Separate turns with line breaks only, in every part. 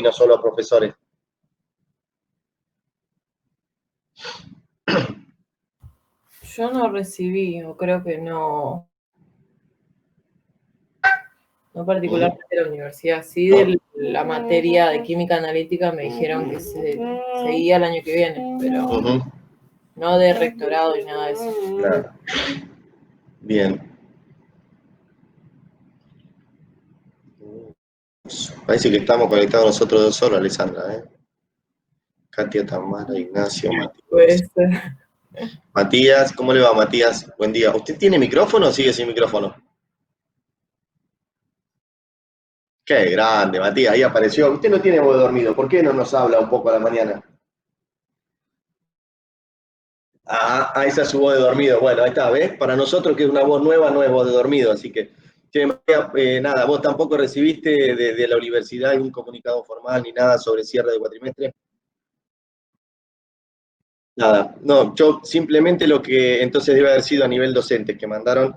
no solo a profesores.
Yo no recibí, o creo que no particularmente de la universidad, sí de la materia de química analítica me dijeron que se seguía el año que viene, pero no de rectorado ni nada de eso.
Claro. Bien. Parece que estamos conectados nosotros dos solos, Alessandra, ¿eh? Katia, Tamara, Ignacio, Matías.
Puede ser.
Matías, ¿cómo le va, Matías? Buen día. ¿Usted tiene micrófono o sigue sin micrófono? Qué grande, Matías, ahí apareció. Usted no tiene voz de dormido, ¿por qué no nos habla un poco a la mañana? Esa es su voz de dormido. Bueno, ahí está, ¿ves? Para nosotros que es una voz nueva, no es voz de dormido, así que... nada, vos tampoco recibiste de la universidad algún comunicado formal ni nada sobre cierre de cuatrimestre. Nada, no, yo simplemente lo que entonces debe haber sido a nivel docente, que mandaron,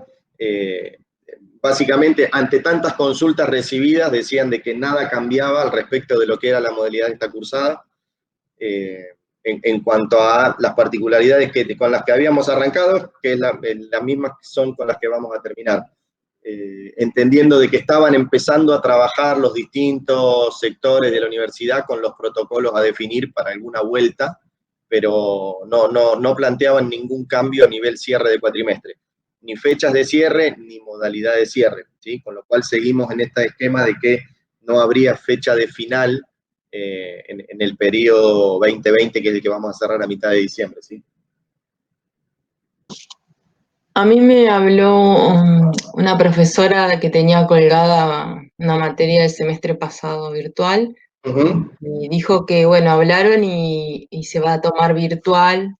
básicamente, ante tantas consultas recibidas, decían de que nada cambiaba al respecto de lo que era la modalidad de esta cursada, en cuanto a las particularidades con las que habíamos arrancado, que es las mismas que son con las que vamos a terminar. Entendiendo de que estaban empezando a trabajar los distintos sectores de la universidad con los protocolos a definir para alguna vuelta, pero no planteaban ningún cambio a nivel cierre de cuatrimestre, ni fechas de cierre, ni modalidad de cierre, ¿sí? Con lo cual seguimos en este esquema de que no habría fecha de final en el periodo 2020, que es el que vamos a cerrar a mitad de diciembre, ¿sí?
A mí me habló una profesora que tenía colgada una materia del semestre pasado virtual, y dijo que, bueno, hablaron y se va a tomar virtual,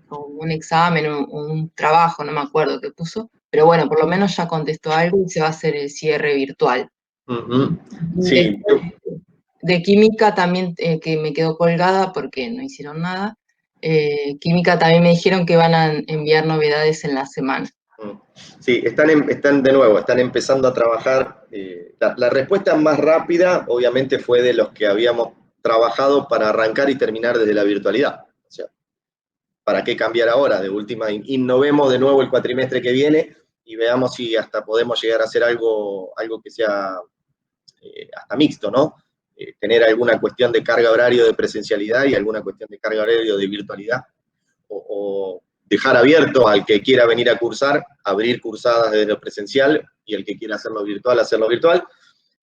o un examen, un trabajo, no me acuerdo qué puso, pero bueno, por lo menos ya contestó algo y se va a hacer el cierre virtual.
Sí.
De química también, que me quedó colgada porque no hicieron nada. Química también me dijeron que van a enviar novedades en la semana.
Sí, están de nuevo, están empezando a trabajar. La respuesta más rápida, obviamente, fue de los que habíamos trabajado para arrancar y terminar desde la virtualidad. O sea, ¿para qué cambiar ahora? De última, innovemos de nuevo el cuatrimestre que viene y veamos si hasta podemos llegar a hacer algo que sea hasta mixto, ¿no? Tener alguna cuestión de carga horario de presencialidad y alguna cuestión de carga horario de virtualidad. O dejar abierto al que quiera venir a cursar, abrir cursadas desde lo presencial, y el que quiera hacerlo virtual,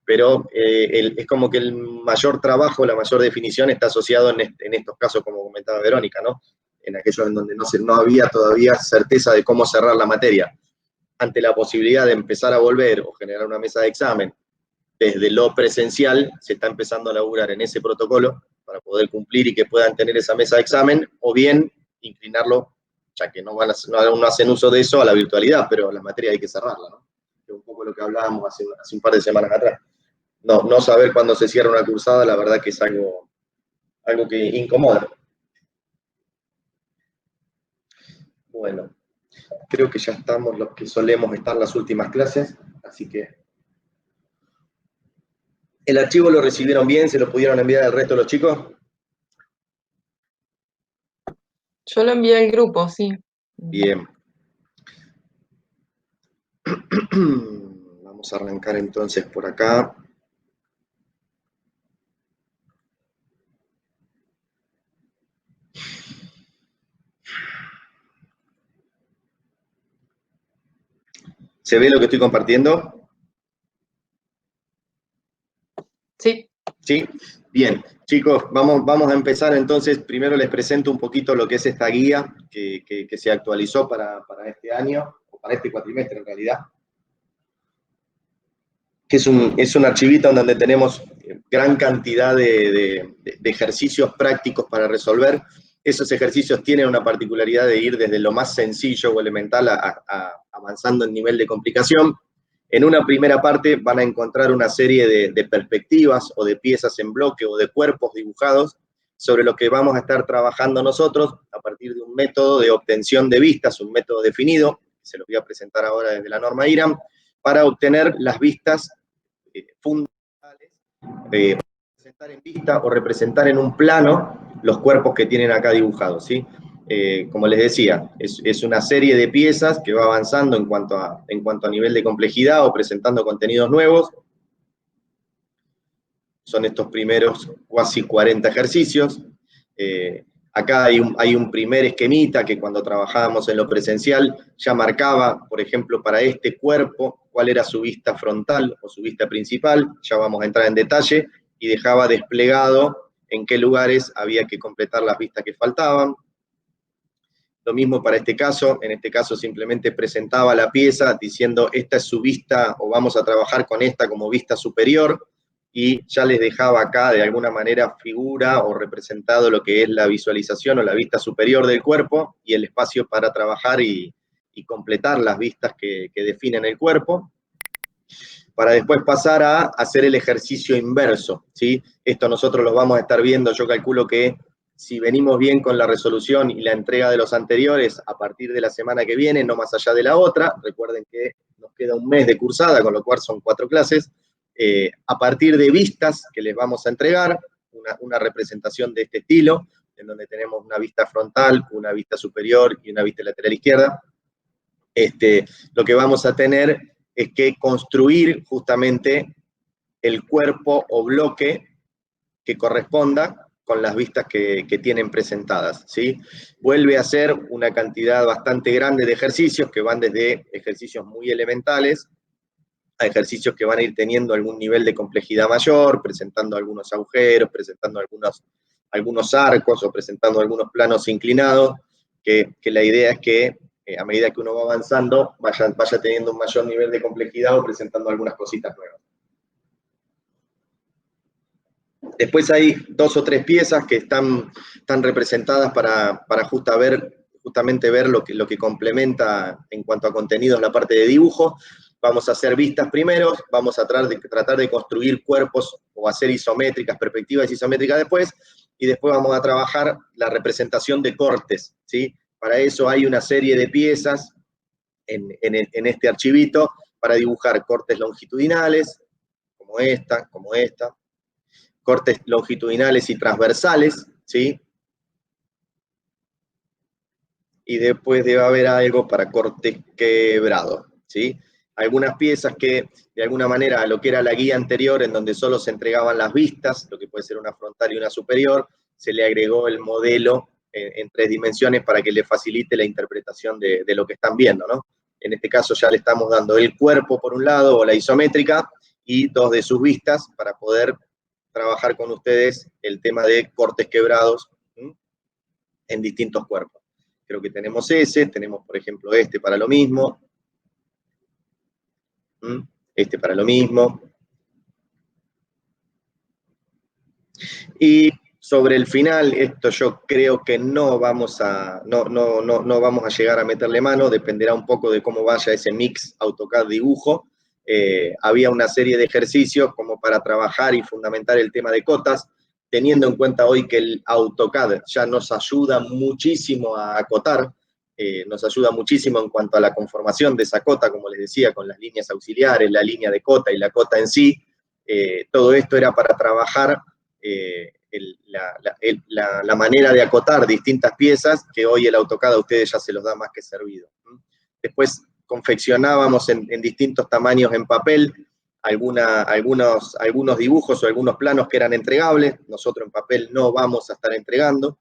pero es como que el mayor trabajo, la mayor definición está asociado en estos casos, como comentaba Verónica, ¿no? En aquellos en donde no había todavía certeza de cómo cerrar la materia. Ante la posibilidad de empezar a volver o generar una mesa de examen desde lo presencial, se está empezando a laburar en ese protocolo para poder cumplir y que puedan tener esa mesa de examen, o bien inclinarlo, ya que no hacen uso de eso, a la virtualidad, pero la materia hay que cerrarla, ¿no? Es un poco lo que hablábamos hace un par de semanas atrás. No saber cuándo se cierra una cursada, la verdad que es algo que incomoda. Bueno, creo que ya estamos los que solemos estar en las últimas clases, así que ¿el archivo lo recibieron bien? ¿Se lo pudieron enviar al resto de los chicos?
Yo lo envié al grupo, sí.
Bien. Vamos a arrancar entonces por acá. ¿Se ve lo que estoy compartiendo?
Sí.
¿Sí? Bien. Chicos, vamos a empezar entonces. Primero les presento un poquito lo que es esta guía que se actualizó para este año, o para este cuatrimestre en realidad. Que es un archivito en donde tenemos gran cantidad de ejercicios prácticos para resolver. Esos ejercicios tienen una particularidad de ir desde lo más sencillo o elemental avanzando en nivel de complicación. En una primera parte van a encontrar una serie de perspectivas o de piezas en bloque o de cuerpos dibujados sobre lo que vamos a estar trabajando nosotros a partir de un método de obtención de vistas, un método definido, que se los voy a presentar ahora desde la norma IRAM, para obtener las vistas fundamentales representar en vista o representar en un plano los cuerpos que tienen acá dibujados, ¿sí? Como les decía, es una serie de piezas que va avanzando en cuanto a nivel de complejidad o presentando contenidos nuevos. Son estos primeros casi 40 ejercicios. Acá hay un primer esquemita que cuando trabajábamos en lo presencial ya marcaba, por ejemplo, para este cuerpo, cuál era su vista frontal o su vista principal, ya vamos a entrar en detalle, y dejaba desplegado en qué lugares había que completar las vistas que faltaban. Lo mismo para este caso, en este caso simplemente presentaba la pieza diciendo esta es su vista o vamos a trabajar con esta como vista superior, y ya les dejaba acá de alguna manera figura o representado lo que es la visualización o la vista superior del cuerpo y el espacio para trabajar y completar las vistas que definen el cuerpo, para después pasar a hacer el ejercicio inverso, ¿sí? Esto nosotros lo vamos a estar viendo, yo calculo que si venimos bien con la resolución y la entrega de los anteriores, a partir de la semana que viene, no más allá de la otra, recuerden que nos queda un mes de cursada, con lo cual son 4 clases, a partir de vistas que les vamos a entregar, una representación de este estilo, en donde tenemos una vista frontal, una vista superior y una vista lateral izquierda, lo que vamos a tener es que construir justamente el cuerpo o bloque que corresponda con las vistas que tienen presentadas, ¿sí? Vuelve a ser una cantidad bastante grande de ejercicios que van desde ejercicios muy elementales a ejercicios que van a ir teniendo algún nivel de complejidad mayor, presentando algunos agujeros, presentando algunos arcos o presentando algunos planos inclinados, que la idea es que a medida que uno va avanzando vaya teniendo un mayor nivel de complejidad o presentando algunas cositas nuevas. Después hay 2 o 3 piezas que están representadas para justamente ver lo que complementa en cuanto a contenidos la parte de dibujo. Vamos a hacer vistas primero, vamos a tratar de construir cuerpos o hacer isométricas, perspectivas isométricas después, y después vamos a trabajar la representación de cortes, ¿sí? Para eso hay una serie de piezas en este archivito para dibujar cortes longitudinales, como esta, cortes longitudinales y transversales, ¿sí? Y después debe haber algo para cortes quebrados, ¿sí? Algunas piezas que, de alguna manera, a lo que era la guía anterior, en donde solo se entregaban las vistas, lo que puede ser una frontal y una superior, se le agregó el modelo en 3 dimensiones para que le facilite la interpretación de lo que están viendo, ¿no? En este caso ya le estamos dando el cuerpo por un lado, o la isométrica, y 2 de sus vistas para poder trabajar con ustedes el tema de cortes quebrados, ¿sí? En distintos cuerpos. Creo que tenemos ese, tenemos por ejemplo este para lo mismo, este para lo mismo. Y sobre el final, esto yo creo que no vamos a llegar a meterle mano, dependerá un poco de cómo vaya ese mix AutoCAD dibujo. Había una serie de ejercicios como para trabajar y fundamentar el tema de cotas, teniendo en cuenta hoy que el AutoCAD ya nos ayuda muchísimo a acotar, nos ayuda muchísimo en cuanto a la conformación de esa cota, como les decía, con las líneas auxiliares, la línea de cota y la cota en sí. Todo esto era para trabajar la manera de acotar distintas piezas, que hoy el AutoCAD a ustedes ya se los da más que servido. Después confeccionábamos en distintos tamaños en papel algunos dibujos o algunos planos que eran entregables. Nosotros en papel no vamos a estar entregando.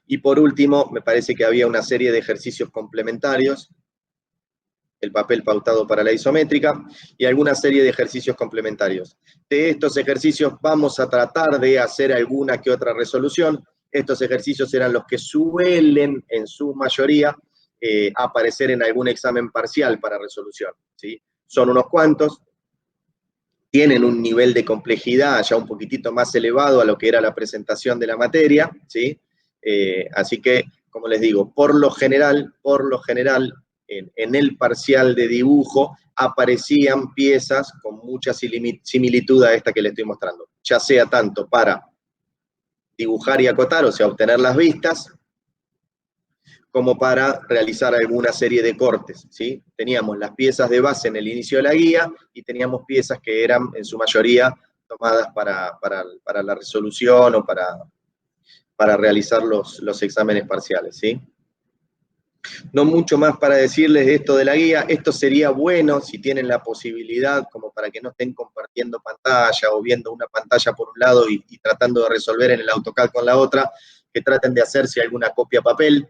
Y por último, me parece que había una serie de ejercicios complementarios, el papel pautado para la isométrica, y alguna serie de ejercicios complementarios. De estos ejercicios vamos a tratar de hacer alguna que otra resolución. Estos ejercicios eran los que suelen, en su mayoría, aparecer en algún examen parcial para resolución, ¿sí? Son unos cuantos, tienen un nivel de complejidad ya un poquitito más elevado a lo que era la presentación de la materia, ¿sí? Así que, como les digo, por lo general, en el parcial de dibujo aparecían piezas con mucha similitud a esta que les estoy mostrando, ya sea tanto para dibujar y acotar, o sea, obtener las vistas, como para realizar alguna serie de cortes, ¿sí? Teníamos las piezas de base en el inicio de la guía y teníamos piezas que eran, en su mayoría, tomadas para la resolución o para realizar los exámenes parciales, ¿sí? No mucho más para decirles de esto de la guía. Esto sería bueno si tienen la posibilidad, como para que no estén compartiendo pantalla o viendo una pantalla por un lado y tratando de resolver en el AutoCAD con la otra, que traten de hacerse alguna copia a papel,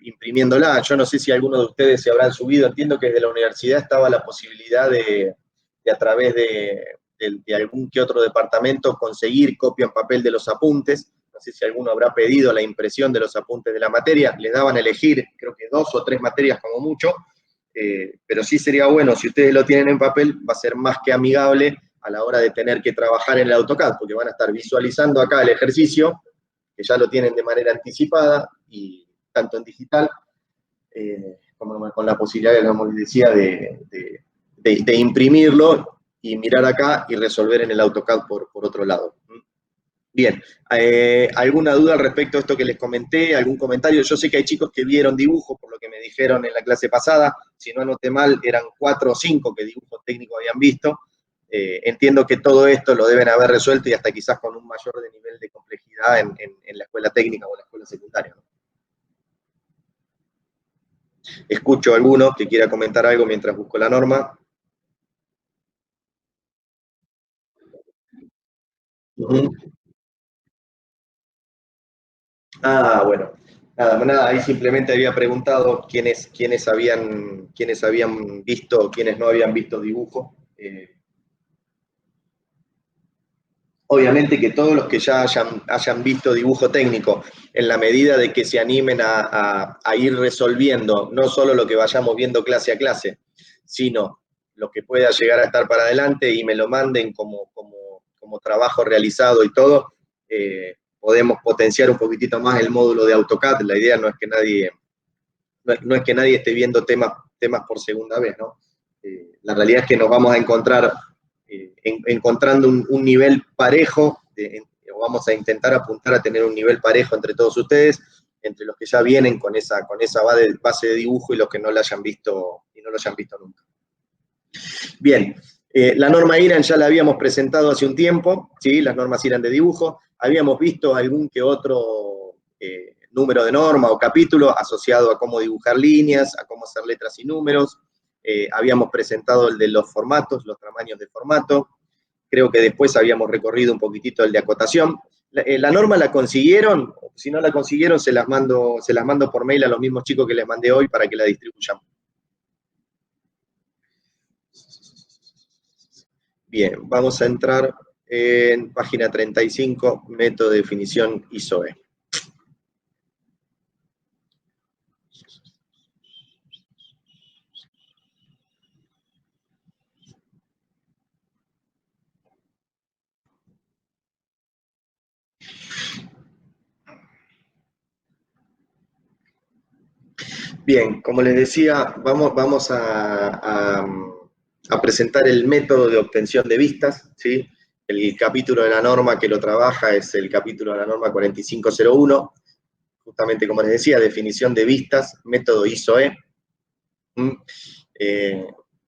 imprimiéndola. Yo no sé si alguno de ustedes se habrán subido. Entiendo que desde la universidad estaba la posibilidad de a través de algún que otro departamento conseguir copia en papel de los apuntes. No sé si alguno habrá pedido la impresión de los apuntes de la materia, les daban a elegir, creo que 2 o 3 materias como mucho, pero sí sería bueno, si ustedes lo tienen en papel, va a ser más que amigable a la hora de tener que trabajar en el AutoCAD, porque van a estar visualizando acá el ejercicio, que ya lo tienen de manera anticipada, y tanto en digital, como con la posibilidad, como les decía, de imprimirlo y mirar acá y resolver en el AutoCAD por otro lado. Bien, ¿alguna duda al respecto a esto que les comenté? ¿Algún comentario? Yo sé que hay chicos que vieron dibujo, por lo que me dijeron en la clase pasada. Si no anoté mal, eran 4 o 5 que dibujo técnico habían visto. Entiendo que todo esto lo deben haber resuelto y hasta quizás con un mayor nivel de complejidad en la escuela técnica o en la escuela secundaria, ¿no? Escucho a alguno que quiera comentar algo mientras busco la norma. Ah, bueno. Nada, ahí simplemente había preguntado quiénes habían visto, quiénes no habían visto dibujo. Obviamente que todos los que ya hayan visto dibujo técnico, en la medida de que se animen a ir resolviendo, no solo lo que vayamos viendo clase a clase, sino lo que pueda llegar a estar para adelante y me lo manden como trabajo realizado y todo, podemos potenciar un poquitito más el módulo de AutoCAD. La idea no es que nadie esté viendo temas por segunda vez, ¿no? La realidad es que nos vamos a encontrar encontrando un nivel parejo, o vamos a intentar apuntar a tener un nivel parejo entre todos ustedes, entre los que ya vienen con esa base de dibujo y los que no lo hayan visto nunca. Bien, la norma IRAN ya la habíamos presentado hace un tiempo, ¿sí? Las normas IRAN de dibujo. Habíamos visto algún que otro número de norma o capítulo asociado a cómo dibujar líneas, a cómo hacer letras y números. Habíamos presentado el de los formatos, los tamaños de formato. Creo que después habíamos recorrido un poquitito el de acotación. La norma la consiguieron. Si no la consiguieron, se las mando por mail a los mismos chicos que les mandé hoy para que la distribuyan. Bien, vamos a entrar en página 35, método de definición ISOE. Bien, como les decía, vamos a presentar el método de obtención de vistas, ¿sí? El capítulo de la norma que lo trabaja es el capítulo de la norma 4501, justamente como les decía, definición de vistas, método ISOE.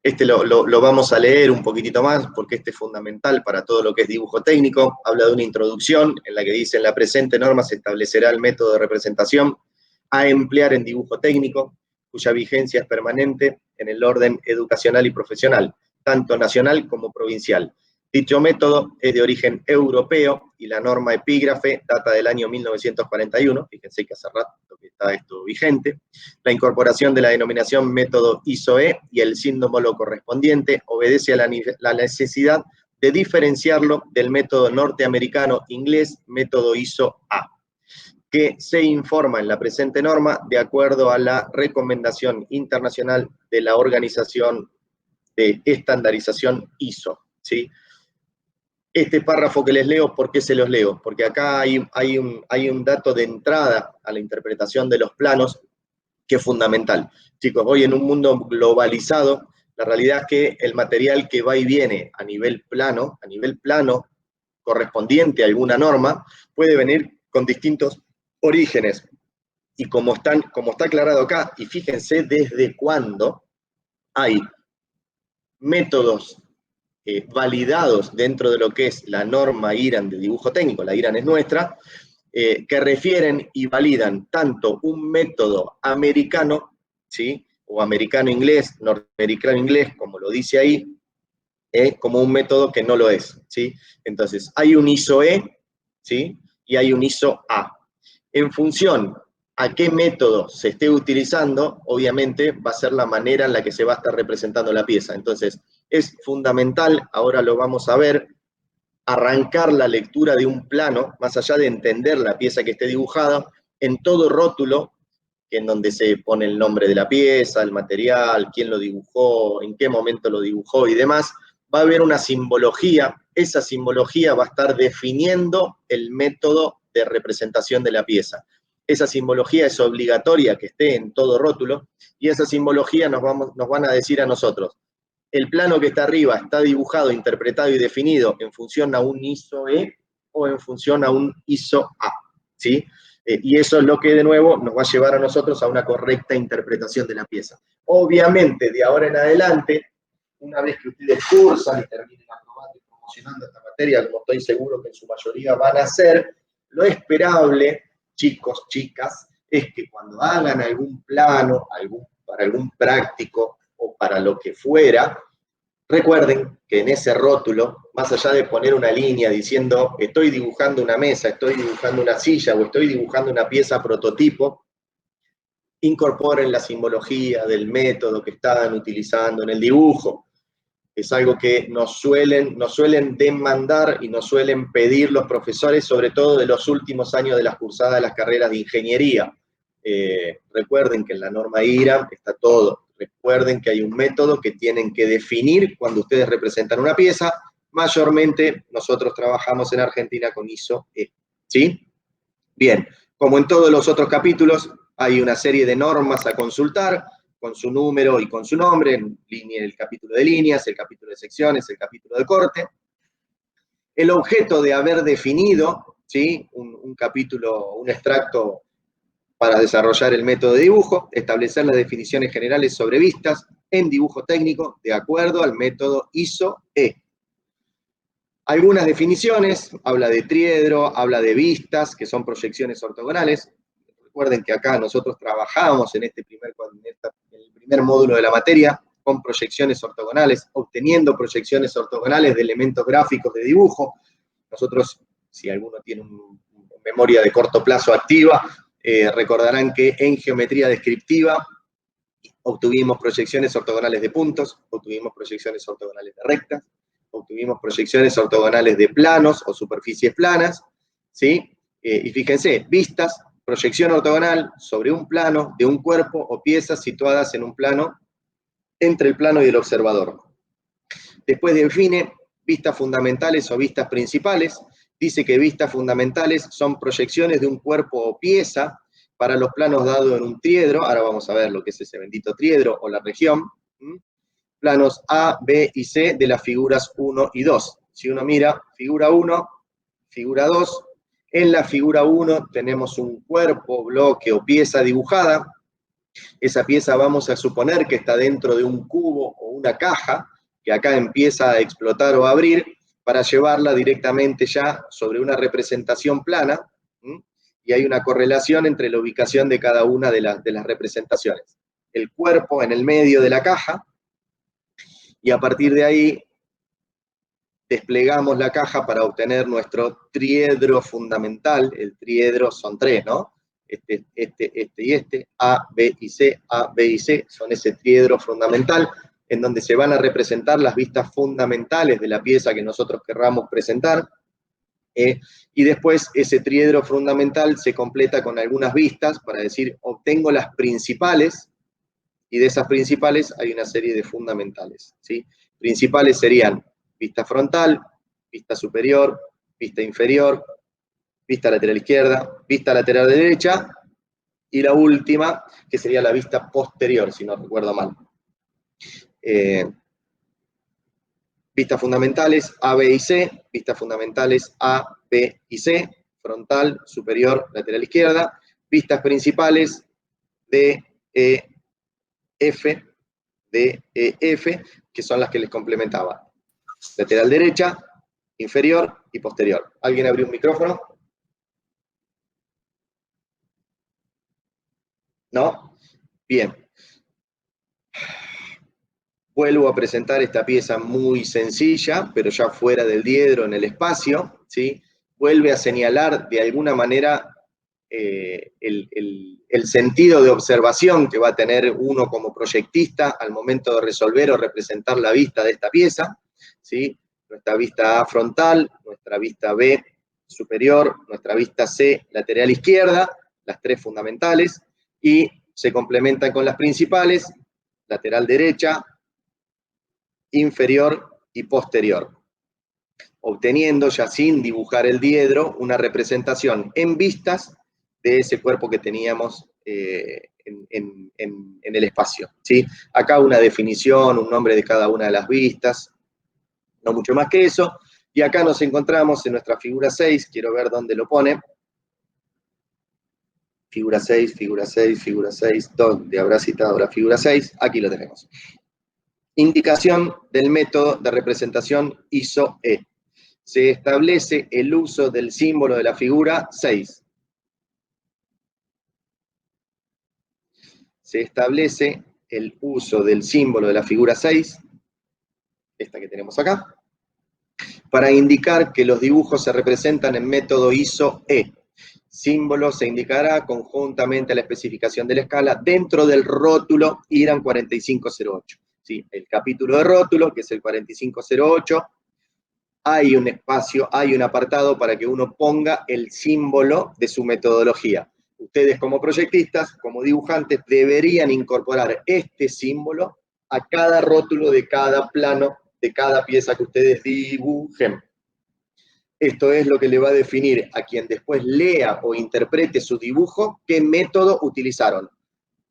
Este lo vamos a leer un poquitito más porque este es fundamental para todo lo que es dibujo técnico. Habla de una introducción en la que dice: en la presente norma se establecerá el método de representación a emplear en dibujo técnico, cuya vigencia es permanente en el orden educacional y profesional, tanto nacional como provincial. Dicho método es de origen europeo y la norma epígrafe data del año 1941, fíjense que hace rato que está esto vigente. La incorporación de la denominación método ISOE y el símbolo correspondiente obedece a la necesidad de diferenciarlo del método norteamericano inglés método ISO-A, que se informa en la presente norma de acuerdo a la recomendación internacional de la Organización de Estandarización ISO, ¿sí? Este párrafo que les leo, ¿por qué se los leo? Porque acá hay un dato de entrada a la interpretación de los planos que es fundamental. Chicos, hoy en un mundo globalizado, la realidad es que el material que va y viene a nivel plano, correspondiente a alguna norma, puede venir con distintos orígenes. Y como está aclarado acá, y fíjense desde cuándo hay métodos validados dentro de lo que es la norma IRAN de dibujo técnico, la IRAN es nuestra, que refieren y validan tanto un método americano, ¿sí? O americano-inglés, norteamericano-inglés, como lo dice ahí, como un método que no lo es, ¿sí? Entonces, hay un ISO-E, ¿sí? Y hay un ISO-A. En función a qué método se esté utilizando, obviamente va a ser la manera en la que se va a estar representando la pieza. Entonces, es fundamental, ahora lo vamos a ver, arrancar la lectura de un plano, más allá de entender la pieza que esté dibujada, en todo rótulo, en donde se pone el nombre de la pieza, el material, quién lo dibujó, en qué momento lo dibujó y demás, va a haber una simbología, esa simbología va a estar definiendo el método de representación de la pieza. Esa simbología es obligatoria que esté en todo rótulo, y esa simbología nos van a decir a nosotros, el plano que está arriba está dibujado, interpretado y definido en función a un ISO-E o en función a un ISO-A, ¿sí? Y eso es lo que, de nuevo, nos va a llevar a nosotros a una correcta interpretación de la pieza. Obviamente, de ahora en adelante, una vez que ustedes cursan y terminen aprobando y promocionando esta materia, como estoy seguro que en su mayoría van a hacer, lo esperable, chicos, chicas, es que cuando hagan algún plano, para algún práctico o para lo que fuera, recuerden que en ese rótulo, más allá de poner una línea diciendo estoy dibujando una mesa, estoy dibujando una silla o estoy dibujando una pieza prototipo, incorporen la simbología del método que están utilizando en el dibujo. Es algo que nos suelen demandar y nos suelen pedir los profesores, sobre todo de los últimos años de las cursadas de las carreras de ingeniería. Recuerden que en la norma IRA está todo. Recuerden que hay un método que tienen que definir cuando ustedes representan una pieza. Mayormente nosotros trabajamos en Argentina con ISO-E, ¿sí? Bien, como en todos los otros capítulos, hay una serie de normas a consultar, con su número y con su nombre, en línea, el capítulo de líneas, el capítulo de secciones, el capítulo de corte. El objeto de haber definido, ¿sí? un capítulo, un extracto para desarrollar el método de dibujo, establecer las definiciones generales sobre vistas en dibujo técnico de acuerdo al método ISO-E. Algunas definiciones, habla de triedro, habla de vistas, que son proyecciones ortogonales. Recuerden que acá nosotros trabajamos en el primer módulo de la materia con proyecciones ortogonales, obteniendo proyecciones ortogonales de elementos gráficos de dibujo. Nosotros, si alguno tiene una memoria de corto plazo activa, recordarán que en geometría descriptiva obtuvimos proyecciones ortogonales de puntos, obtuvimos proyecciones ortogonales de rectas, obtuvimos proyecciones ortogonales de planos o superficies planas, ¿sí? Y fíjense, vistas, proyección ortogonal sobre un plano de un cuerpo o piezas situadas en un plano entre el plano y el observador. Después define vistas fundamentales o vistas principales. Dice que vistas fundamentales son proyecciones de un cuerpo o pieza para los planos dados en un triedro. Ahora vamos a ver lo que es ese bendito triedro o la región. Planos A, B y C de las figuras 1 y 2. Si uno mira figura 1, figura 2, en la figura 1 tenemos un cuerpo, bloque o pieza dibujada. Esa pieza vamos a suponer que está dentro de un cubo o una caja, que acá empieza a explotar o a abrir, para llevarla directamente ya sobre una representación plana, y hay una correlación entre la ubicación de cada una de las representaciones. El cuerpo en el medio de la caja, y a partir de ahí desplegamos la caja para obtener nuestro triedro fundamental. El triedro son tres, ¿no? Este y este, A, B y C, A, B y C, son ese triedro fundamental, en donde se van a representar las vistas fundamentales de la pieza que nosotros querramos presentar, y después ese triedro fundamental se completa con algunas vistas para decir, obtengo las principales, y de esas principales hay una serie de fundamentales, ¿sí? Principales serían vista frontal, vista superior, vista inferior, vista lateral izquierda, vista lateral derecha, y la última, que sería la vista posterior, si no recuerdo mal. Vistas fundamentales A, B y C, vistas fundamentales A, B y C, frontal, superior, lateral izquierda, vistas principales D, E, F, D, E, F, que son las que les complementaba. Lateral derecha, inferior y posterior. ¿Alguien abrió un micrófono? ¿No? Bien. Vuelvo a presentar esta pieza muy sencilla, pero ya fuera del diedro, en el espacio, ¿sí? Vuelve a señalar de alguna manera el sentido de observación que va a tener uno como proyectista al momento de resolver o representar la vista de esta pieza, ¿sí? Nuestra vista A frontal, nuestra vista B superior, nuestra vista C lateral izquierda, las tres fundamentales, y se complementan con las principales, lateral derecha, inferior y posterior, obteniendo ya sin dibujar el diedro una representación en vistas de ese cuerpo que teníamos en el espacio, ¿sí? Acá una definición, un nombre de cada una de las vistas, no mucho más que eso, y acá nos encontramos en nuestra figura 6, quiero ver dónde lo pone, figura 6, figura 6, figura 6, ¿dónde habrá citado la figura 6? Aquí lo tenemos. Indicación del método de representación ISO-E. Se establece el uso del símbolo de la figura 6. Se establece el uso del símbolo de la figura 6, esta que tenemos acá, para indicar que los dibujos se representan en método ISO-E. Símbolo se indicará conjuntamente a la especificación de la escala dentro del rótulo IRAN 4508. ¿Sí? El capítulo de rótulo, que es el 4508, hay un espacio, hay un apartado para que uno ponga el símbolo de su metodología. Ustedes como proyectistas, como dibujantes, deberían incorporar este símbolo a cada rótulo de cada plano, de cada pieza que ustedes dibujen. Esto es lo que le va a definir a quien después lea o interprete su dibujo qué método utilizaron.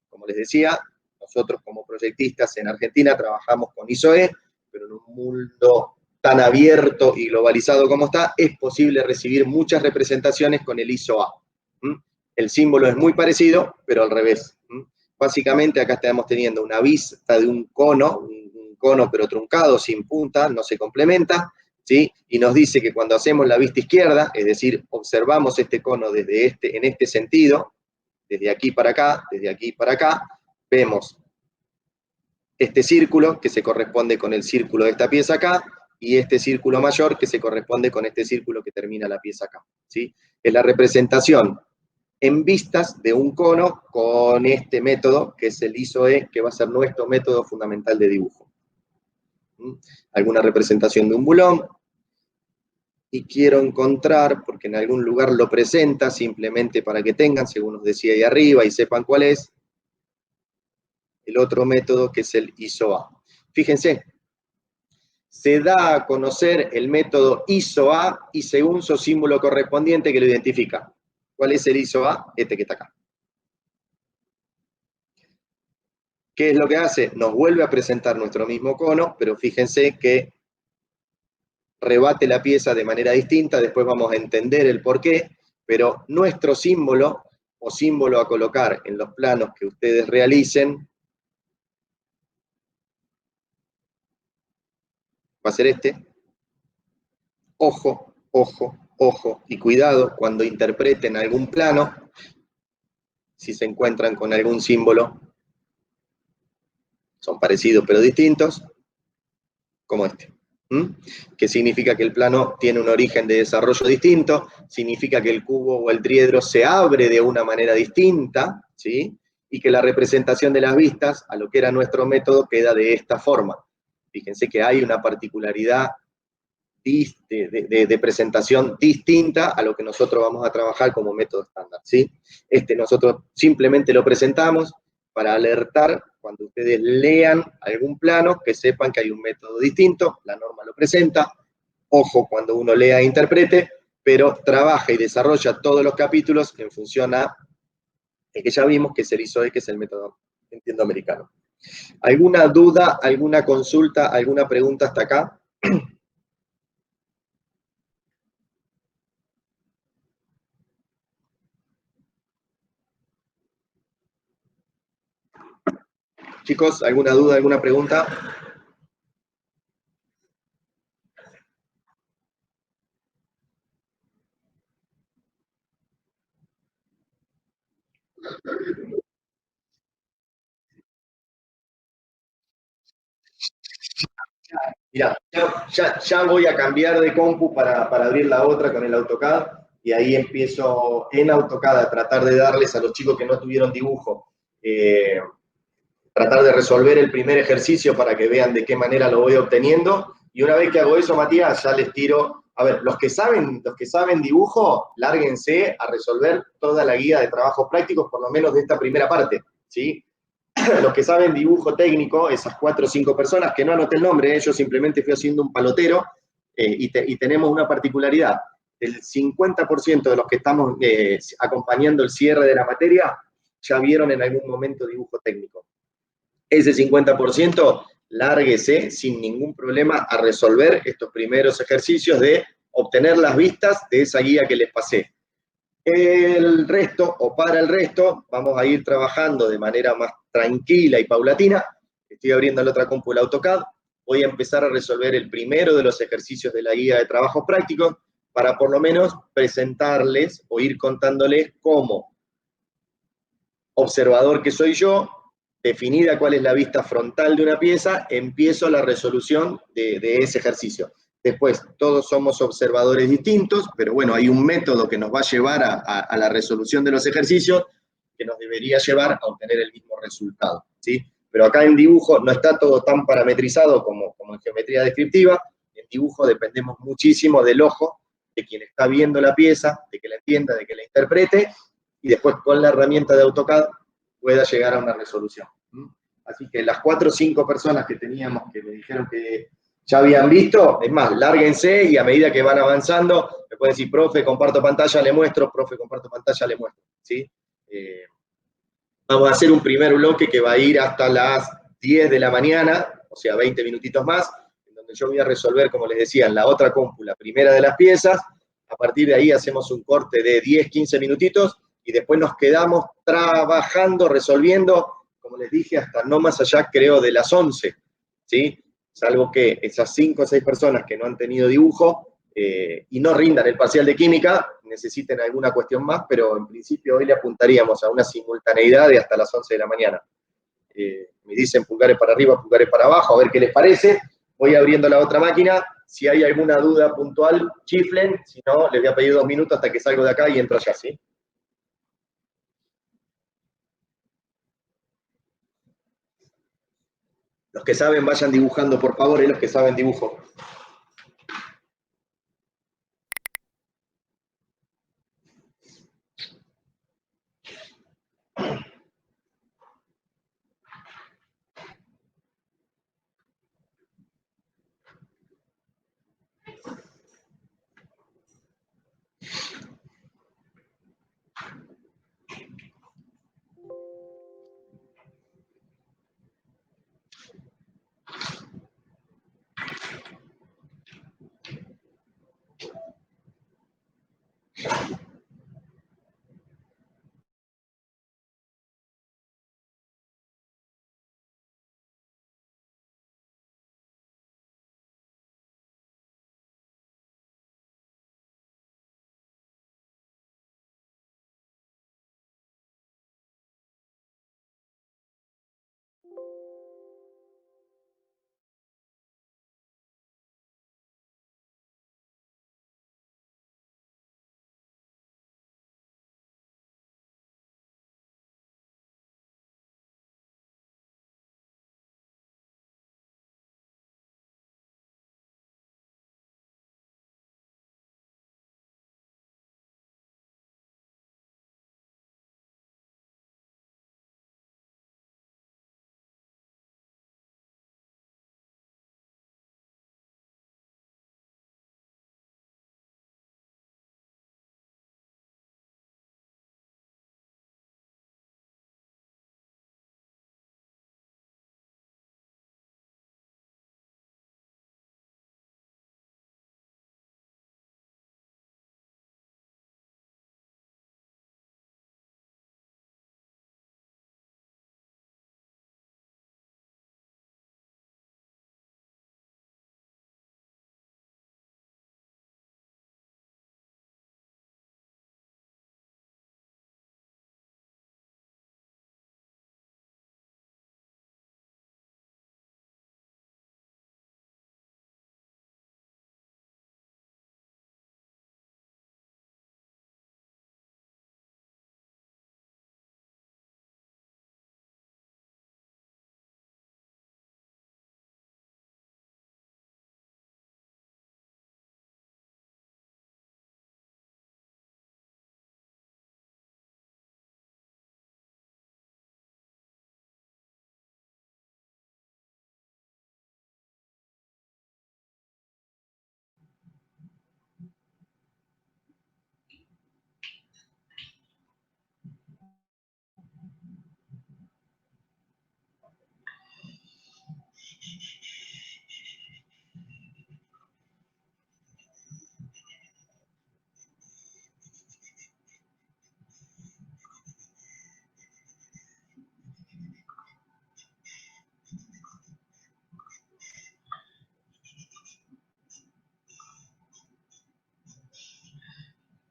Como les decía, nosotros como proyectistas en Argentina trabajamos con ISO-E, pero en un mundo tan abierto y globalizado como está, es posible recibir muchas representaciones con el ISO-A. El símbolo es muy parecido, pero al revés. Básicamente acá estamos teniendo una vista de un cono pero truncado, sin punta, no se complementa, ¿sí? Y nos dice que cuando hacemos la vista izquierda, es decir, observamos este cono en este sentido, desde aquí para acá, vemos este círculo que se corresponde con el círculo de esta pieza acá, y este círculo mayor que se corresponde con este círculo que termina la pieza acá, ¿sí? Es la representación en vistas de un cono con este método, que es el ISO-E, que va a ser nuestro método fundamental de dibujo. Alguna representación de un bulón, y quiero encontrar, porque en algún lugar lo presenta, simplemente para que tengan, según os decía ahí arriba, y sepan cuál es, el otro método que es el ISO-A. Fíjense, se da a conocer el método ISO-A y según su símbolo correspondiente que lo identifica. ¿Cuál es el ISO-A? Este que está acá. ¿Qué es lo que hace? Nos vuelve a presentar nuestro mismo cono, pero fíjense que rebate la pieza de manera distinta, después vamos a entender el porqué, pero nuestro símbolo o símbolo a colocar en los planos que ustedes realicen va a ser este. Ojo, ojo, ojo y cuidado cuando interpreten algún plano, si se encuentran con algún símbolo, son parecidos pero distintos, como este. Que significa que el plano tiene un origen de desarrollo distinto, significa que el cubo o el triedro se abre de una manera distinta, ¿sí? Y que la representación de las vistas, a lo que era nuestro método, queda de esta forma. Fíjense que hay una particularidad de presentación distinta a lo que nosotros vamos a trabajar como método estándar, ¿sí? Nosotros simplemente lo presentamos para alertar cuando ustedes lean algún plano, que sepan que hay un método distinto, la norma lo presenta, ojo cuando uno lea e interprete, pero trabaja y desarrolla todos los capítulos en función a el que ya vimos, que es el ISO-E, que es el método, entiendo, americano. ¿Alguna duda, alguna consulta, alguna pregunta hasta acá? Chicos, ¿alguna duda, alguna pregunta? Mirá, ya voy a cambiar de compu para abrir la otra con el AutoCAD y ahí empiezo en AutoCAD a tratar de darles a los chicos que no tuvieron dibujo, tratar de resolver el primer ejercicio para que vean de qué manera lo voy obteniendo. Y una vez que hago eso, Matías, ya les tiro. A ver, los que saben dibujo, lárguense a resolver toda la guía de trabajos prácticos, por lo menos de esta primera parte, ¿sí? Los que saben dibujo técnico, esas 4 o 5 personas, que no anoté el nombre, yo simplemente fui haciendo un palotero, y tenemos una particularidad. El 50% de los que estamos acompañando el cierre de la materia ya vieron en algún momento dibujo técnico. Ese 50%, lárguese sin ningún problema a resolver estos primeros ejercicios de obtener las vistas de esa guía que les pasé. El resto, o para el resto, vamos a ir trabajando de manera más tranquila y paulatina. Estoy abriendo la otra compu, el AutoCAD. Voy a empezar a resolver el primero de los ejercicios de la guía de trabajos prácticos para por lo menos presentarles o ir contándoles cómo observador que soy yo, definida cuál es la vista frontal de una pieza, empiezo la resolución de ese ejercicio. Después, todos somos observadores distintos, pero bueno, hay un método que nos va a llevar a la resolución de los ejercicios que nos debería llevar a obtener el mismo resultado, ¿sí? Pero acá en dibujo no está todo tan parametrizado como en geometría descriptiva. En dibujo dependemos muchísimo del ojo, de quien está viendo la pieza, de que la entienda, de que la interprete, y después con la herramienta de AutoCAD pueda llegar a una resolución. Así que las 4 o 5 personas que teníamos que me dijeron que ya habían visto, es más, lárguense y a medida que van avanzando, me pueden decir, profe, comparto pantalla, le muestro, profe, comparto pantalla, le muestro. ¿Sí? Vamos a hacer un primer bloque que va a ir hasta las 10 de la mañana, o sea, 20 minutitos más, en donde yo voy a resolver, como les decía, en la otra compu, la primera de las piezas. A partir de ahí hacemos un corte de 10, 15 minutitos y después nos quedamos trabajando, resolviendo, como les dije, hasta no más allá, creo, de las 11, ¿sí? Salvo que esas 5 o 6 personas que no han tenido dibujo y no rindan el parcial de química, necesiten alguna cuestión más, pero en principio hoy le apuntaríamos a una simultaneidad de hasta las 11 de la mañana. Me dicen pulgares para arriba, pulgares para abajo, a ver qué les parece. Voy abriendo la otra máquina. Si hay alguna duda puntual, chiflen. Si no, les voy a pedir 2 minutos hasta que salgo de acá y entro allá, ¿sí? Los que saben, vayan dibujando, por favor, los que saben dibujo.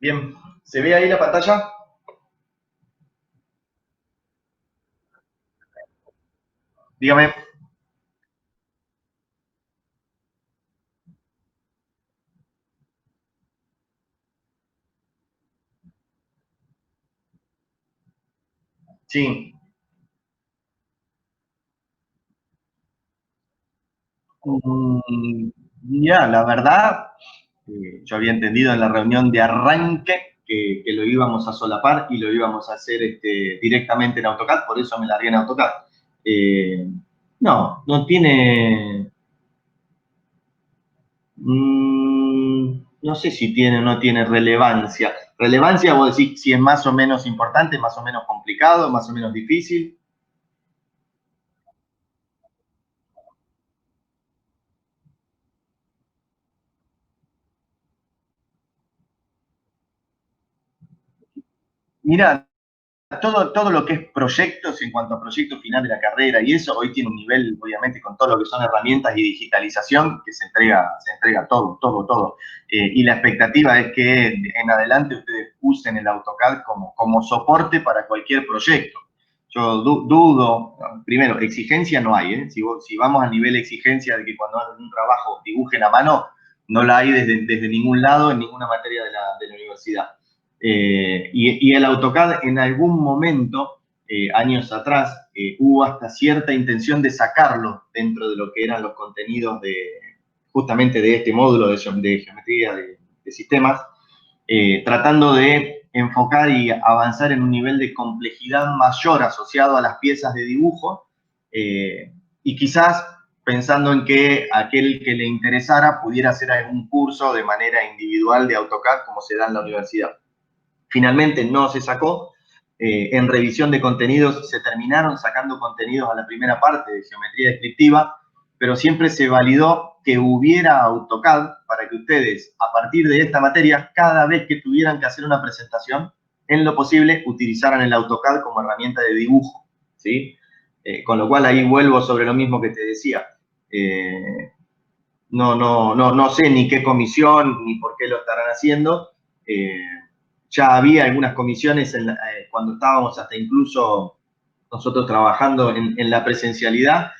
Bien, ¿se ve ahí la pantalla? Dígame. Sí. Mm, ya, la verdad, yo había entendido en la reunión de arranque que lo íbamos a solapar y lo íbamos a hacer directamente en AutoCAD, por eso me largué en AutoCAD. Eh, no tiene... no sé si tiene o no tiene relevancia. Relevancia, vos decís si es más o menos importante, más o menos complicado, más o menos difícil. Mira, todo lo que es proyectos, en cuanto a proyecto final de la carrera y eso, hoy tiene un nivel, obviamente, con todo lo que son herramientas y digitalización, que se entrega todo. Y la expectativa es que en adelante ustedes usen el AutoCAD como soporte para cualquier proyecto. Yo dudo, primero, exigencia no hay, ¿eh? Si vamos a nivel de exigencia de que cuando hagan un trabajo dibujen a mano, no la hay desde ningún lado, en ninguna materia de la universidad. Y el AutoCAD en algún momento, años atrás, hubo hasta cierta intención de sacarlo dentro de lo que eran los contenidos justamente de este módulo de geometría de sistemas, tratando de enfocar y avanzar en un nivel de complejidad mayor asociado a las piezas de dibujo, y quizás pensando en que aquel que le interesara pudiera hacer algún curso de manera individual de AutoCAD como se da en la universidad. Finalmente no se sacó. En revisión de contenidos se terminaron sacando contenidos a la primera parte de geometría descriptiva, pero siempre se validó que hubiera AutoCAD para que ustedes, a partir de esta materia, cada vez que tuvieran que hacer una presentación, en lo posible, utilizaran el AutoCAD como herramienta de dibujo, ¿sí? Con lo cual ahí vuelvo sobre lo mismo que te decía. No sé ni qué comisión ni por qué lo estarán haciendo. Ya había algunas comisiones cuando estábamos hasta incluso nosotros trabajando en la presencialidad,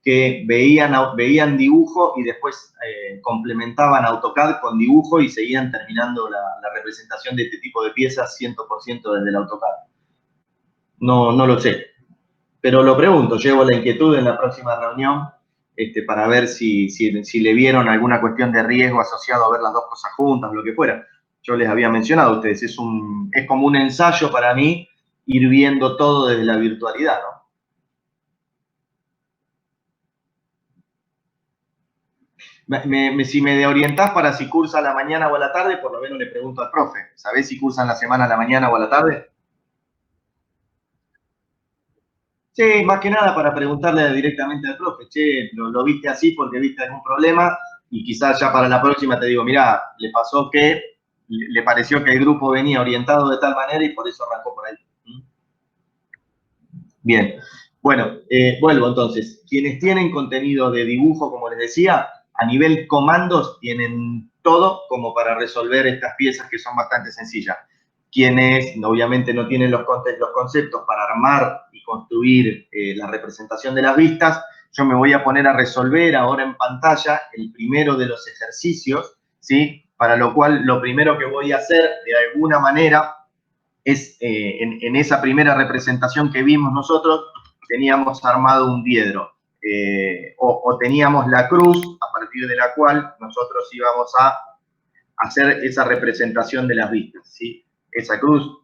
que veían dibujo y después complementaban AutoCAD con dibujo y seguían terminando la representación de este tipo de piezas 100% desde el AutoCAD. No lo sé, pero lo pregunto, llevo la inquietud en la próxima reunión para ver si le vieron alguna cuestión de riesgo asociado a ver las dos cosas juntas, lo que fuera. Yo les había mencionado a ustedes, es como un ensayo para mí ir viendo todo desde la virtualidad, ¿no? Si me orientás para si cursa a la mañana o a la tarde, por lo menos le pregunto al profe, ¿sabés si cursan la semana a la mañana o a la tarde? Sí, más que nada para preguntarle directamente al profe, che, lo viste así porque viste algún problema y quizás ya para la próxima te digo, mirá, le pasó que le pareció que el grupo venía orientado de tal manera y por eso arrancó por ahí. Bien, bueno, vuelvo entonces. Quienes tienen contenido de dibujo, como les decía, a nivel comandos tienen todo como para resolver estas piezas que son bastante sencillas. Quienes obviamente no tienen los conceptos para armar y construir la representación de las vistas, yo me voy a poner a resolver ahora en pantalla el primero de los ejercicios, ¿sí? Para lo cual lo primero que voy a hacer de alguna manera es en esa primera representación que vimos nosotros, teníamos armado un diedro, o teníamos la cruz a partir de la cual nosotros íbamos a hacer esa representación de las vistas, ¿sí? Esa cruz,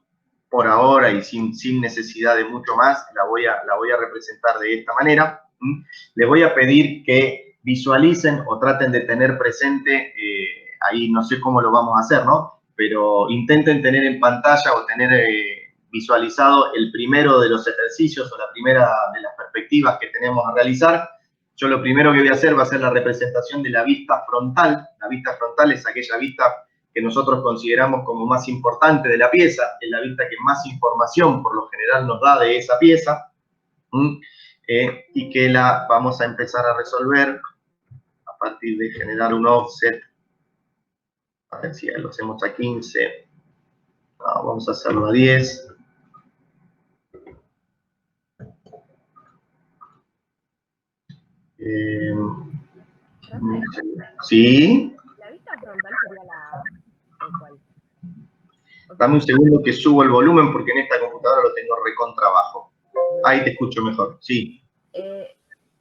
por ahora y sin necesidad de mucho más, la voy a representar de esta manera. Les voy a pedir que visualicen o traten de tener presente, ahí no sé cómo lo vamos a hacer, ¿no? Pero intenten tener en pantalla o tener visualizado el primero de los ejercicios o la primera de las perspectivas que tenemos a realizar. Yo lo primero que voy a hacer va a ser la representación de la vista frontal. La vista frontal es aquella vista que nosotros consideramos como más importante de la pieza, es la vista que más información por lo general nos da de esa pieza, y que la vamos a empezar a resolver a partir de generar un offset. A ver si lo hacemos a 15. No, vamos a hacerlo a 10. Sí.
¿La vista frontal sería la A o cuál?
Dame un segundo que subo el volumen porque en esta computadora lo tengo recontra bajo. Ahí te escucho mejor, sí.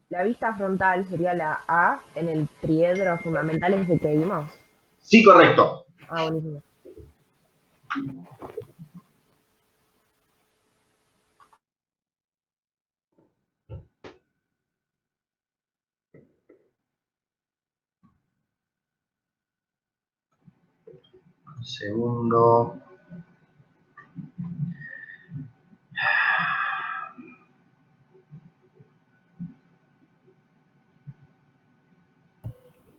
La vista frontal sería la A en el triedro fundamental ese que vimos.
Sí, correcto.
Ah, buenísimo.
Un segundo.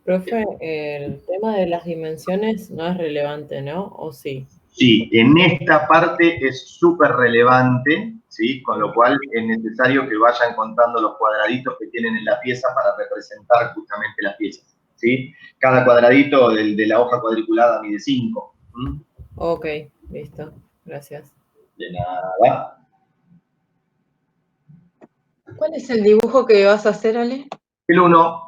Profe, el tema de las dimensiones no es relevante, ¿no? ¿O sí?
Sí, en esta parte es súper relevante, ¿sí? Con lo cual es necesario que vayan contando los cuadraditos que tienen en la pieza para representar justamente las piezas, ¿sí? Cada cuadradito de la hoja cuadriculada mide 5.
Ok, listo. Gracias.
De nada.
¿Cuál es el dibujo que vas a hacer, Ale?
El 1.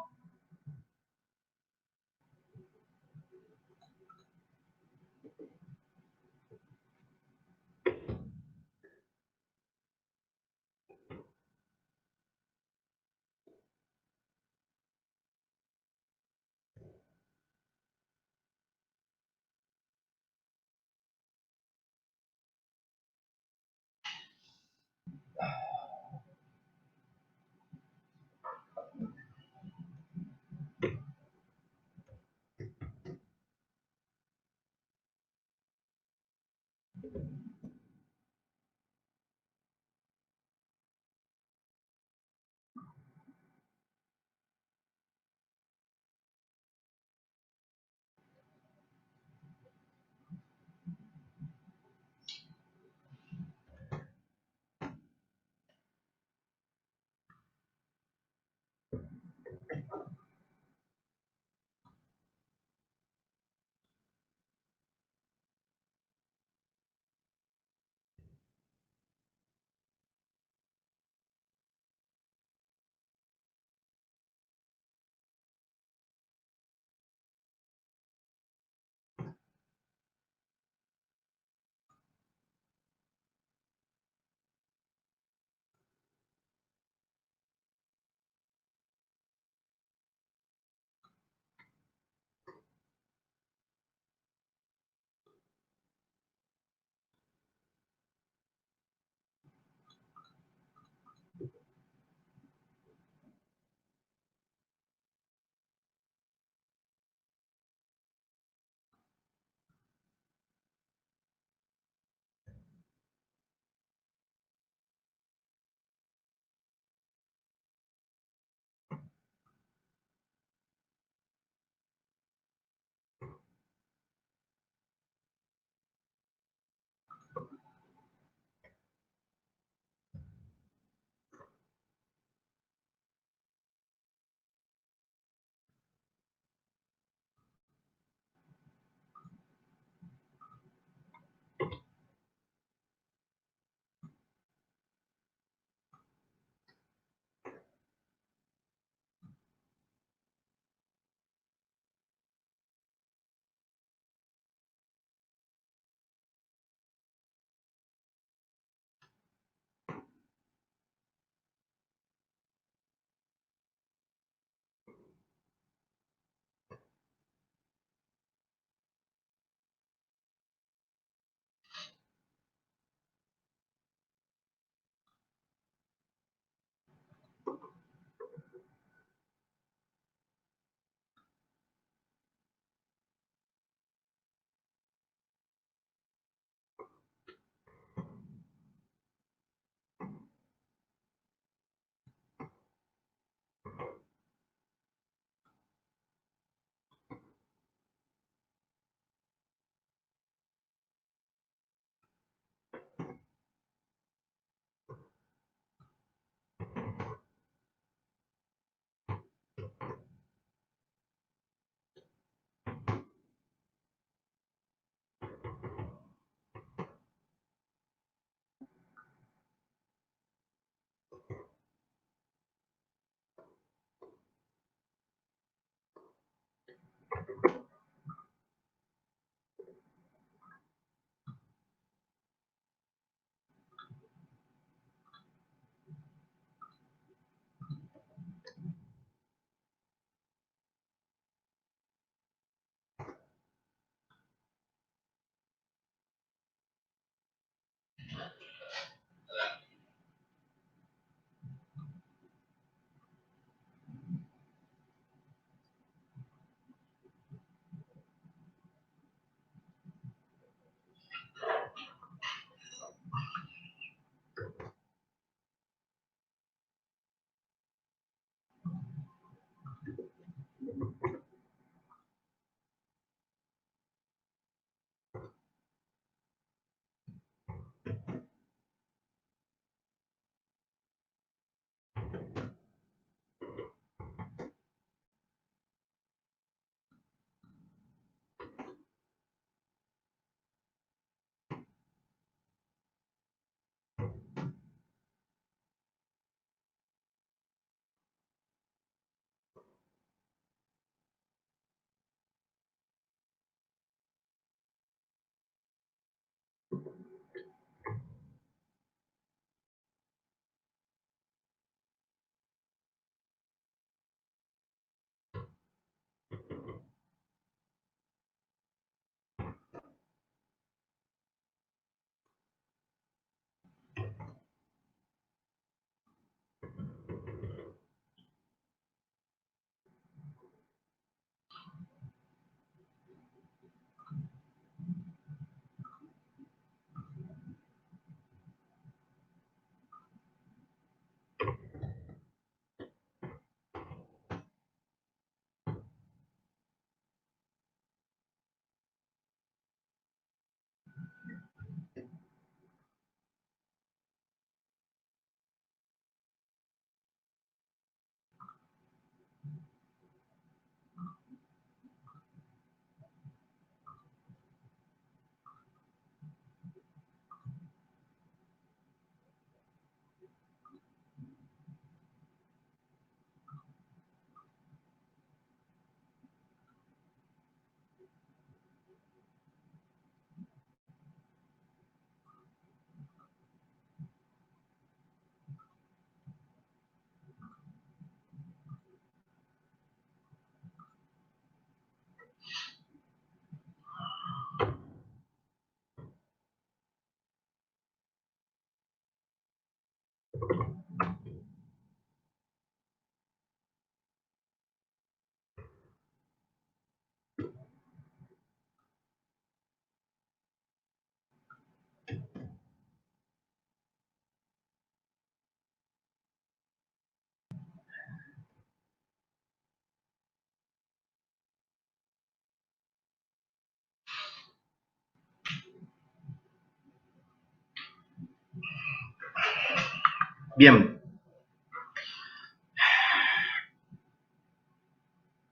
Bien.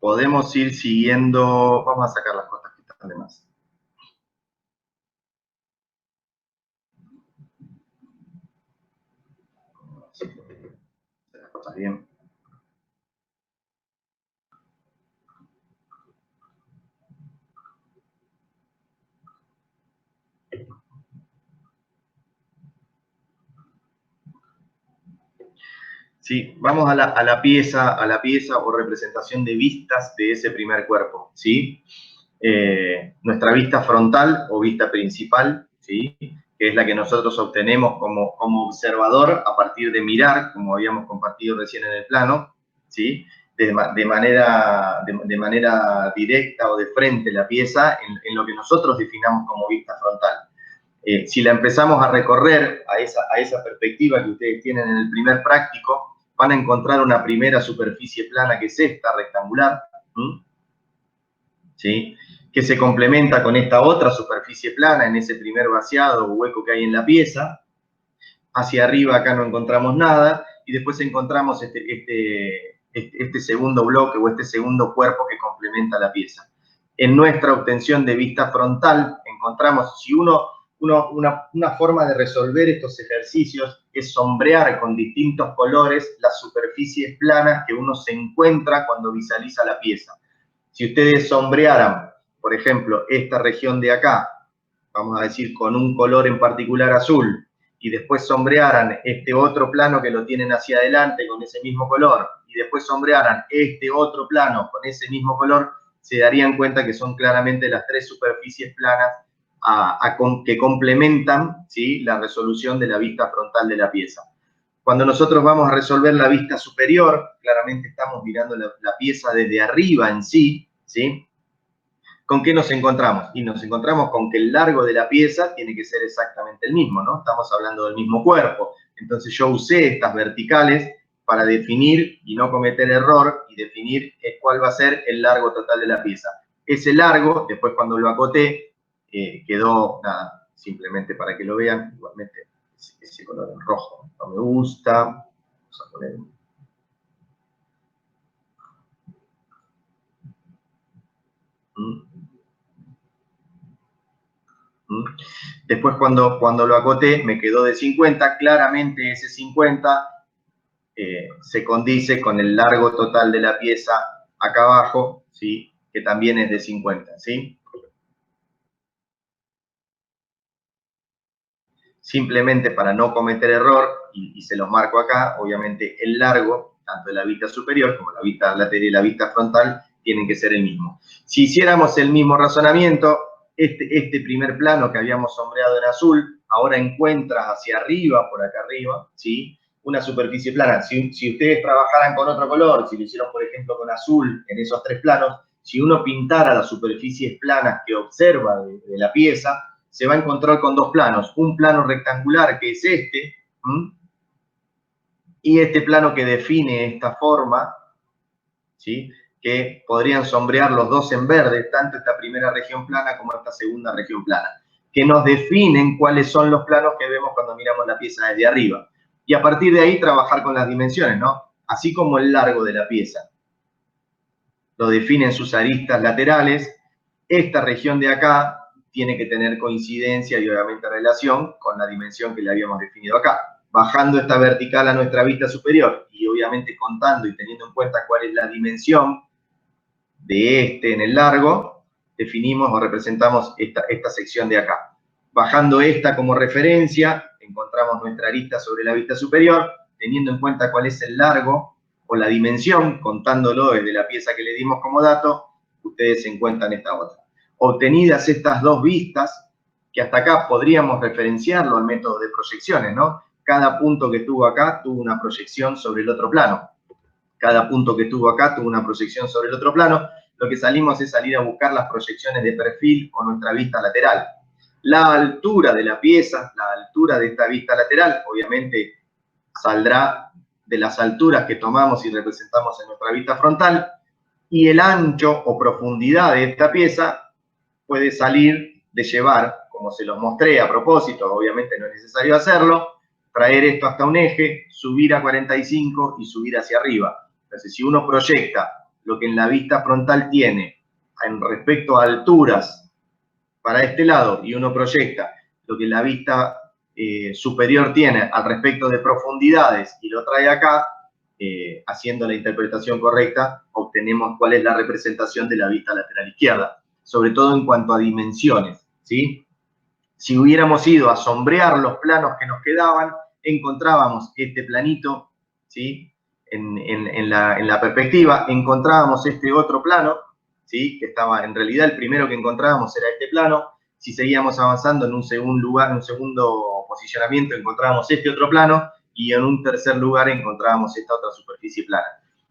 Podemos ir siguiendo, vamos a sacar las cosas que están de más. Las cosas bien. ¿Sí? Vamos a la pieza o representación de vistas de ese primer cuerpo, ¿sí? Nuestra vista frontal o vista principal, ¿sí? Que es la que nosotros obtenemos como observador a partir de mirar, como habíamos compartido recién en el plano, ¿sí? De manera directa o de frente la pieza en lo que nosotros definamos como vista frontal. Si la empezamos a recorrer a esa perspectiva que ustedes tienen en el primer práctico, van a encontrar una primera superficie plana que es esta, rectangular, ¿sí? Que se complementa con esta otra superficie plana en ese primer vaciado o hueco que hay en la pieza. Hacia arriba acá no encontramos nada y después encontramos este segundo bloque o este segundo cuerpo que complementa la pieza. En nuestra obtención de vista frontal encontramos, si una forma de resolver estos ejercicios es sombrear con distintos colores las superficies planas que uno se encuentra cuando visualiza la pieza. Si ustedes sombrearan, por ejemplo, esta región de acá, vamos a decir con un color en particular azul, y después sombrearan este otro plano que lo tienen hacia adelante con ese mismo color, y después sombrearan este otro plano con ese mismo color, se darían cuenta que son claramente las tres superficies planas que complementan, ¿sí?, la resolución de la vista frontal de la pieza. Cuando nosotros vamos a resolver la vista superior, claramente estamos mirando la pieza desde arriba en sí, ¿sí? ¿Con qué nos encontramos? Y nos encontramos con que el largo de la pieza tiene que ser exactamente el mismo, ¿no? Estamos hablando del mismo cuerpo. Entonces yo usé estas verticales para definir y no cometer error y definir cuál va a ser el largo total de la pieza. Ese largo, después cuando lo acoté, quedó, nada, simplemente para que lo vean, igualmente ese color en rojo no me gusta. Vamos a poner después cuando lo acoté me quedó de 50, claramente ese 50 se condice con el largo total de la pieza acá abajo, ¿sí?, que también es de 50, ¿sí? Simplemente para no cometer error, y se los marco acá, obviamente el largo, tanto de la vista superior como la vista lateral y la vista frontal, tienen que ser el mismo. Si hiciéramos el mismo razonamiento, este primer plano que habíamos sombreado en azul, ahora encuentra hacia arriba, por acá arriba, ¿sí?, una superficie plana. Si ustedes trabajaran con otro color, si lo hicieron, por ejemplo, con azul en esos tres planos, si uno pintara las superficies planas que observa de la pieza, se va a encontrar con dos planos. Un plano rectangular, que es este, y este plano que define esta forma, ¿sí?, que podrían sombrear los dos en verde, tanto esta primera región plana como esta segunda región plana, que nos definen cuáles son los planos que vemos cuando miramos la pieza desde arriba. Y a partir de ahí trabajar con las dimensiones, ¿no? Así como el largo de la pieza lo definen sus aristas laterales, esta región de acá tiene que tener coincidencia y obviamente relación con la dimensión que le habíamos definido acá. Bajando esta vertical a nuestra vista superior y obviamente contando y teniendo en cuenta cuál es la dimensión de en el largo, definimos o representamos esta sección de acá. Bajando esta como referencia, encontramos nuestra arista sobre la vista superior, teniendo en cuenta cuál es el largo o la dimensión, contándolo desde la pieza que le dimos como dato, ustedes encuentran esta otra. Obtenidas estas dos vistas, que hasta acá podríamos referenciarlo al método de proyecciones, ¿no? Cada punto que estuvo acá tuvo una proyección sobre el otro plano. Cada punto que estuvo acá tuvo una proyección sobre el otro plano. Lo que salimos es salir a buscar las proyecciones de perfil o nuestra vista lateral. La altura de la pieza, la altura de esta vista lateral, obviamente saldrá de las alturas que tomamos y representamos en nuestra vista frontal, y el ancho o profundidad de esta pieza puede salir de llevar, como se los mostré a propósito, obviamente no es necesario hacerlo, traer esto hasta un eje, subir a 45 y subir hacia arriba. Entonces, si uno proyecta lo que en la vista frontal tiene en respecto a alturas para este lado y uno proyecta lo que la vista superior tiene al respecto de profundidades y lo trae acá, haciendo la interpretación correcta, obtenemos cuál es la representación de la vista lateral izquierda, sobre todo en cuanto a dimensiones, ¿sí? Si hubiéramos ido a sombrear los planos que nos quedaban, encontrábamos este planito, ¿sí? En la perspectiva, encontrábamos este otro plano, ¿sí? Que estaba, en realidad, el primero que encontrábamos era este plano. Si seguíamos avanzando en un segundo lugar, en un segundo posicionamiento, encontrábamos este otro plano, y en un tercer lugar encontrábamos esta otra superficie plana.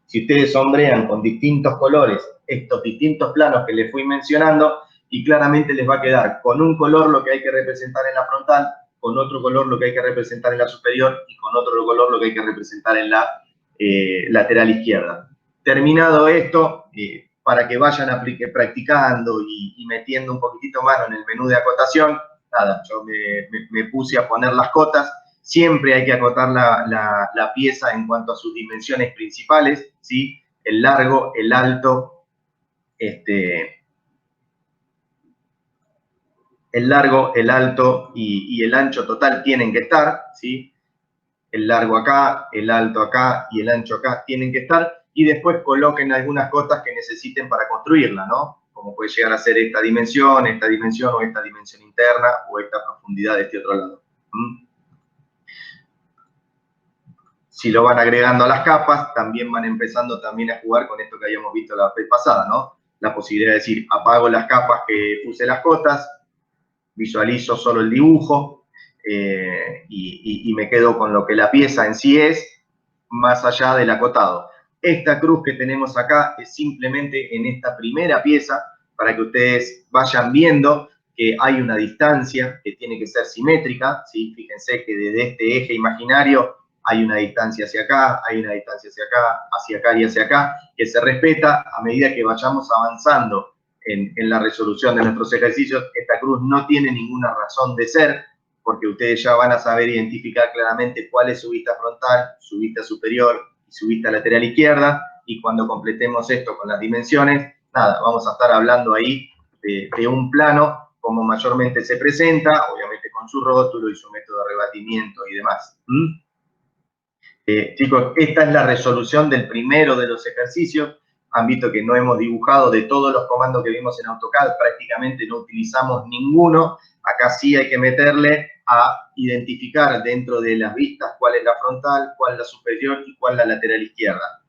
Si ustedes sombrean con distintos colores estos distintos planos que les fui mencionando, y claramente les va a quedar con un color lo que hay que representar en la frontal, con otro color lo que hay que representar en la superior, y con otro color lo que hay que representar en la lateral izquierda. Terminado esto, para que vayan practicando y metiendo un poquitito mano en el menú de acotación, nada, yo me puse a poner las cotas. Siempre hay que acotar la pieza en cuanto a sus dimensiones principales, ¿sí? El largo, el alto, el largo, el alto y el ancho total tienen que estar, ¿sí? El largo acá, el alto acá y el ancho acá tienen que estar, y después coloquen algunas cotas que necesiten para construirla, ¿no? Como puede llegar a ser esta dimensión o esta dimensión interna o esta profundidad de este otro lado. Si lo van agregando a las capas, también van empezando también a jugar con esto que habíamos visto la vez pasada, ¿no? La posibilidad de decir, apago las capas que puse las cotas, visualizo solo el dibujo y me quedo con lo que la pieza en sí es, más allá del acotado. Esta cruz que tenemos acá es simplemente en esta primera pieza, para que ustedes vayan viendo que hay una distancia que tiene que ser simétrica, ¿sí? Fíjense que desde este eje imaginario hay una distancia hacia acá, hay una distancia hacia acá y hacia acá, que se respeta a medida que vayamos avanzando en la resolución de nuestros ejercicios. Esta cruz no tiene ninguna razón de ser, porque ustedes ya van a saber identificar claramente cuál es su vista frontal, su vista superior y su vista lateral izquierda, y cuando completemos esto con las dimensiones, nada, vamos a estar hablando ahí de un plano como mayormente se presenta, obviamente con su rótulo y su método de rebatimiento y demás. Chicos, esta es la resolución del primero de los ejercicios. Han visto que no hemos dibujado de todos los comandos que vimos en AutoCAD, prácticamente no utilizamos ninguno. Acá sí hay que meterle a identificar dentro de las vistas cuál es la frontal, cuál es la superior y cuál es la lateral izquierda.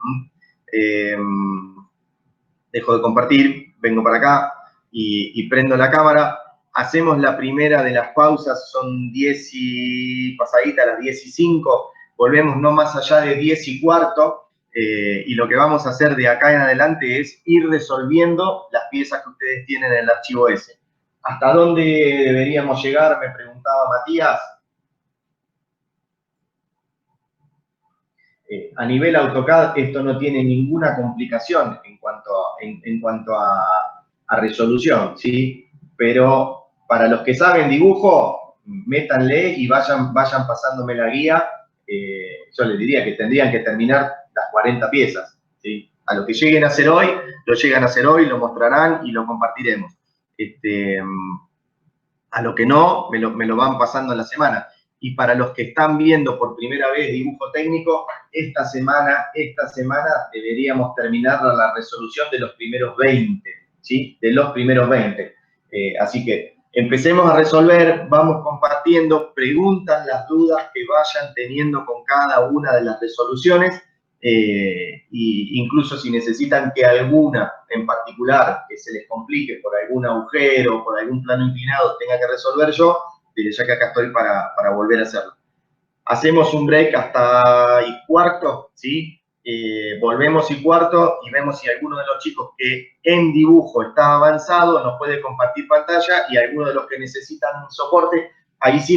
Dejo de compartir, vengo para acá y prendo la cámara. Hacemos la primera de las pausas, son 10 y pasaditas, las 10 y 5. Volvemos no más allá de 10 y cuarto. Y lo que vamos a hacer de acá en adelante es ir resolviendo las piezas que ustedes tienen en el archivo S. ¿Hasta dónde deberíamos llegar? Me preguntaba Matías. A nivel AutoCAD esto no tiene ninguna complicación en cuanto a resolución, ¿sí? Pero para los que saben dibujo, métanle y vayan pasándome la guía. Yo les diría que tendrían que terminar las 40 piezas, ¿sí? A lo que lleguen a hacer hoy, lo llegan a hacer hoy, lo mostrarán y lo compartiremos. A lo que no, me lo van pasando en la semana. Y para los que están viendo por primera vez dibujo técnico, esta semana deberíamos terminar la resolución de los primeros 20, ¿sí? De los primeros 20. Así que empecemos a resolver, vamos compartiendo, preguntan las dudas que vayan teniendo con cada una de las resoluciones, y incluso si necesitan que alguna en particular que se les complique por algún agujero, por algún plano inclinado, tenga que resolver yo, ya que acá estoy para volver a hacerlo. Hacemos un break hasta y cuarto, ¿sí? Volvemos y cuarto y vemos si alguno de los chicos que en dibujo está avanzado nos puede compartir pantalla, y alguno de los que necesitan soporte, ahí sí